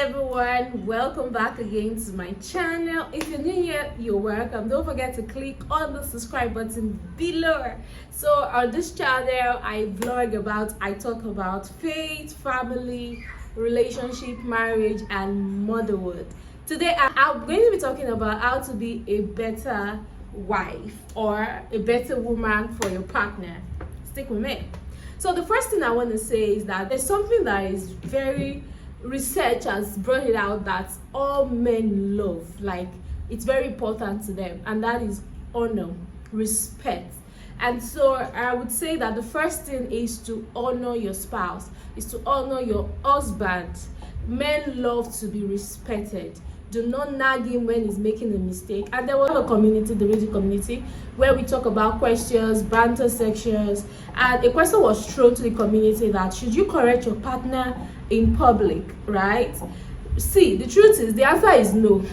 everyone, welcome back again to my channel. If you're new here, you're welcome. Don't forget to click on the subscribe button below. So on this channel I talk about faith, family, relationship, marriage and motherhood. Today I'm going to be talking about how to be a better wife or a better woman for your partner. Stick with me. So the first thing I want to say is that there's something that is very research has brought it out that all men love, like it's very important to them, and that is honor, respect. And so I would say that the first thing is to honor your spouse, is to honor your husband. Men love to be respected. Do not nag him when he's making a mistake. And there was a community, the radio community, where we talk about questions, banter sections, and a question was thrown to the community that should you correct your partner in public, right? See, the truth is, the answer is no.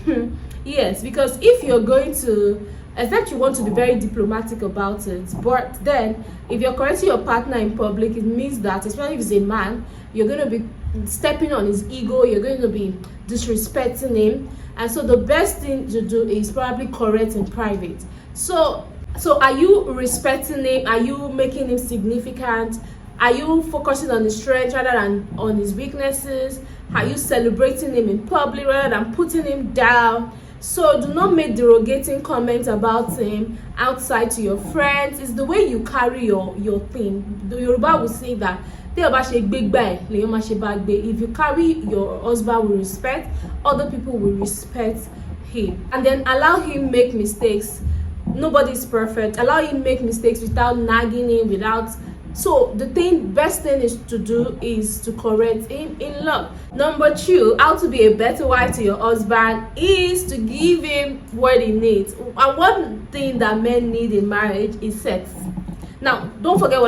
Yes, because if you're going to, except you want to be very diplomatic about it, but then if you're correcting your partner in public, it means that, especially if he's a man, you're going to be stepping on his ego, you're going to be disrespecting him, and so the best thing to do is probably correct in private. So are you respecting him? Are you making him significant? Are you focusing on his strengths rather than on his weaknesses? Are you celebrating him in public rather than putting him down? So do not make derogating comments about him outside to your friends. It's the way you carry your thing. The Yoruba will say that if you carry your husband with respect, other people will respect him. And then allow him make mistakes. Nobody's perfect. Allow him make mistakes without nagging him, so the best thing is to do is to correct him in love. Number 2, how to be a better wife to your husband is to give him what he needs. And one thing that men need in marriage is sex. Now, don't look at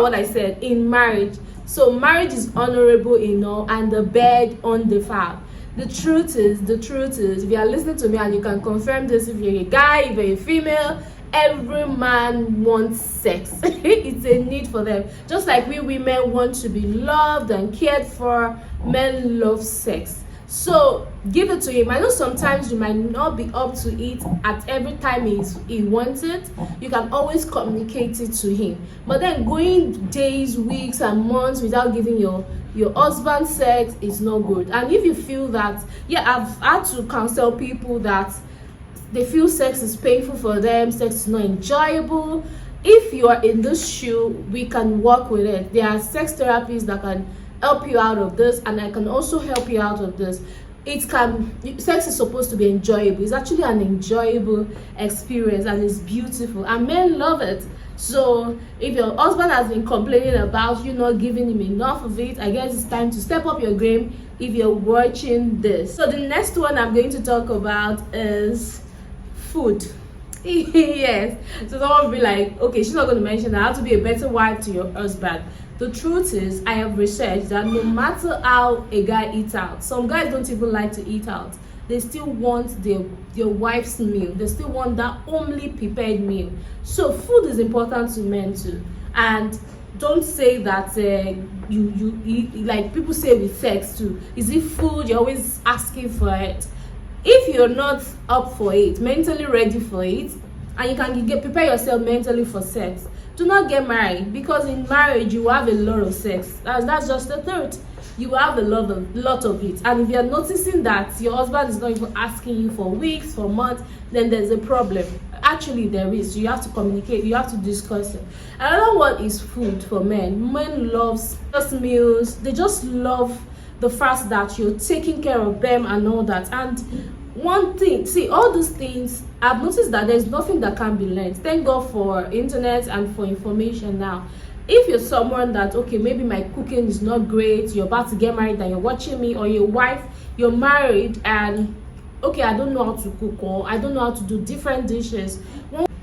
what I said in marriage. So marriage is honorable in all and the bed undefiled. The truth is, if you are listening to me and you can confirm this, if you're a guy, if you're a female, every man wants sex. It's a need for them. Just like we women want to be loved and cared for, men love sex. So give it to him. I know sometimes you might not be up to it at every time he wants it. You can always communicate it to him. But then going days, weeks and months without giving your husband sex is not good. And if you feel that, I've had to counsel people that they feel sex is painful for them, sex is not enjoyable. If you are in this shoe, we can work with it. There are sex therapists that can help you out of this, and I can also help you out of this. Sex is supposed to be enjoyable. It's actually an enjoyable experience and it's beautiful and men love it. So if your husband has been complaining about you not giving him enough of it, I guess it's time to step up your game if you're watching this. So the next one I'm going to talk about is food. Yes, so someone will be like, okay, she's not going to mention how to be a better wife to your husband. The truth is, I have researched that no matter how a guy eats out, some guys don't even like to eat out. They still want their wife's meal. They still want that homely prepared meal. So food is important to men too. And don't say that you eat, like people say with sex too. Is it food? You're always asking for it. If you're not up for it, mentally ready for it, and you can prepare yourself mentally for sex, do not get married, because in marriage you have a lot of sex. That's just the truth. You have a lot of it, and if you're noticing that your husband is not even asking you for weeks, for months, then there's a problem. Actually, there is. You have to communicate. You have to discuss it. Another one is food for men. Men love just meals. They just love the fact that you're taking care of them and all that. And one thing, see, all these things, I've noticed that there's nothing that can be learned. Thank God for internet and for information now. If you're someone that, okay, maybe my cooking is not great, you're about to get married and you're watching me, or your wife, you're married and, okay, I don't know how to cook, or I don't know how to do different dishes.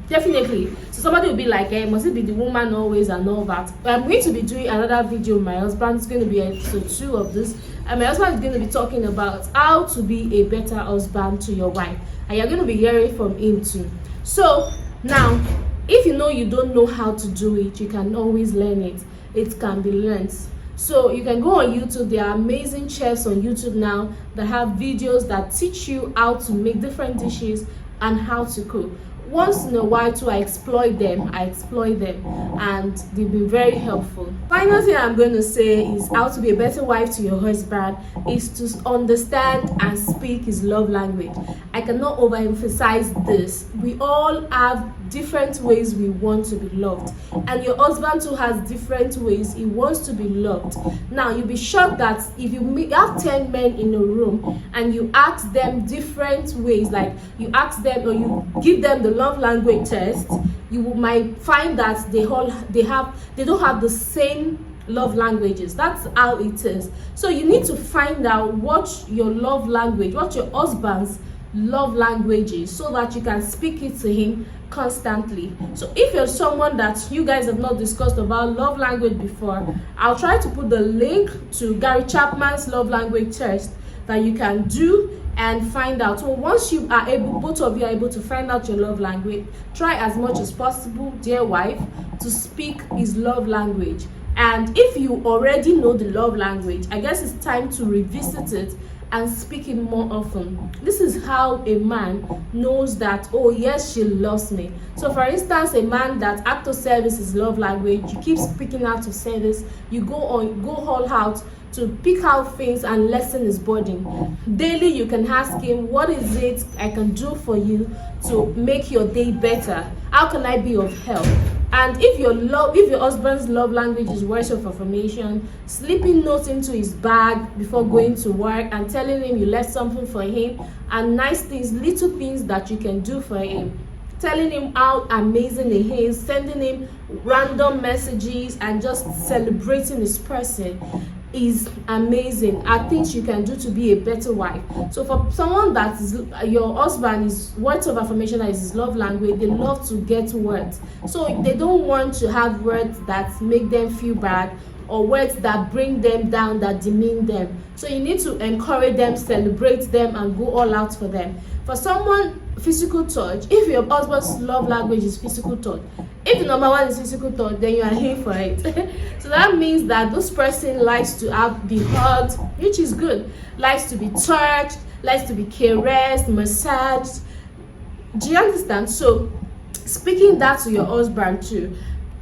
Definitely, so somebody will be like, hey, must it be the woman always and all that? I'm going to be doing another video. My husband is going to be episode 2 of this, and my husband is going to be talking about how to be a better husband to your wife, and you're going to be hearing from him too. So now, if you know you don't know how to do it, you can always learn it. It can be learned. So you can go on YouTube. There are amazing chefs on YouTube now that have videos that teach you how to make different dishes and how to cook. Once in a while too, I exploit them, and they've been very helpful. Final thing I'm going to say is how to be a better wife to your husband is to understand and speak his love language. I cannot overemphasize this. We all have different ways we want to be loved, and your husband too has different ways he wants to be loved. Now you'll be shocked that if you have 10 men in a room and you ask them different ways, like you ask them or you give them the love language test, you might find that they don't have the same love languages. That's how it is. So you need to find out what your love language, what your husband's love language is, so that you can speak it to him constantly. So if you're someone that you guys have not discussed about love language before, I'll try to put the link to Gary Chapman's love language test that you can do and find out. So once you are able, both of you are able to find out your love language, try as much as possible, dear wife, to speak his love language. And if you already know the love language, I guess it's time to revisit it and speak it more often. This is how a man knows that, oh yes, she loves me. So for instance, a man that act of service is love language, you keep speaking out of service, you go all out to pick out things and lessen his burden. Daily you can ask him, what is it I can do for you to make your day better? How can I be of help? And if your husband's love language is words of affirmation, slipping notes into his bag before going to work and telling him you left something for him, and nice things, little things that you can do for him, telling him how amazing he is, sending him random messages and just celebrating his person is amazing. Are things you can do to be a better wife. So for someone that is your husband, is words of affirmation that is his love language, they love to get words. So they don't want to have words that make them feel bad or words that bring them down, that demean them. So you need to encourage them, celebrate them, and go all out for them. For someone, physical touch, if your husband's love language is physical touch, if the number one is physical touch, then you are here for it. So that means that this person likes to be hugged, which is good, likes to be touched, likes to be caressed, massaged. Do you understand? So speaking that to your husband too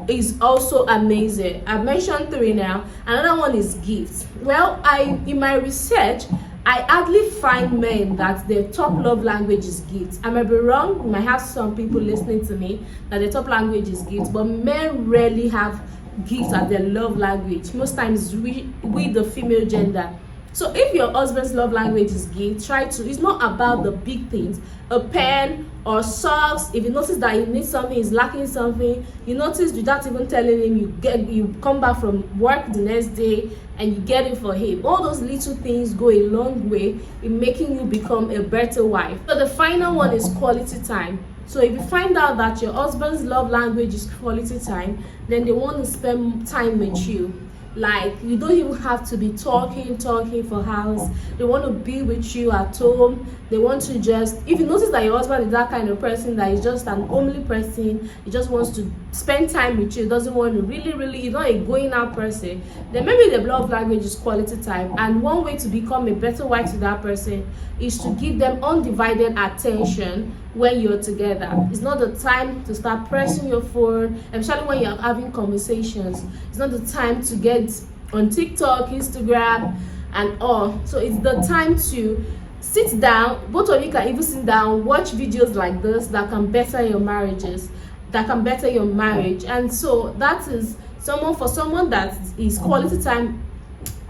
is also amazing. I've mentioned 3 now. Another one is gifts. Well, in my research, I hardly find men that their top love language is gifts. I might be wrong. You might have some people listening to me that their top language is gifts, but men rarely have gifts as their love language. Most times we the female gender. So if your husband's love language is gifts, it's not about the big things, a pen or socks. If you notice that you need something, he's lacking something, you notice without even telling him, you come back from work the next day and you get it for him. All those little things go a long way in making you become a better wife. So the final one is quality time. So if you find out that your husband's love language is quality time, then they want to spend time with you. Like, you don't even have to be talking for hours. They want to be with you at home. They want to just, if you notice that your husband is that kind of person that is just an homely person, he just wants to spend time with you, doesn't want to really, he's not a going out person, then maybe the love language is quality time. And one way to become a better wife to that person is to give them undivided attention when you're together. It's not the time to start pressing your phone, especially when you're having conversations. It's not the time to get on TikTok, Instagram, and all. So it's the time to sit down. Both of you can even sit down, watch videos like this that can better your marriages, that can better your marriage. And so that is for someone that is quality time,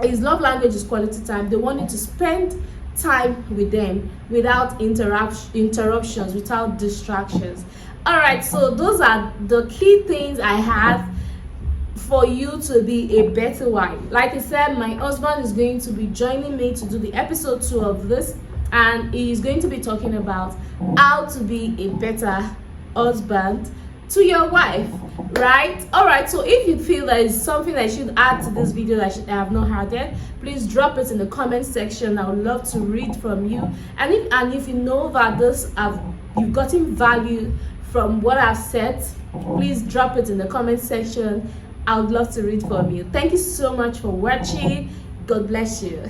his love language is quality time. They want you to spend time with them without interruptions, without distractions. All right, so those are the key things I have for you to be a better wife. Like I said, my husband is going to be joining me to do the episode 2 of this, and he's going to be talking about how to be a better husband to your wife, right? All right, so if you feel there is something I should add to this video that I have not had yet, please drop it in the comment section. I would love to read from you. And if you know that you've gotten value from what I've said, please drop it in the comment section. I would love to read from you. Thank you so much for watching. God bless you.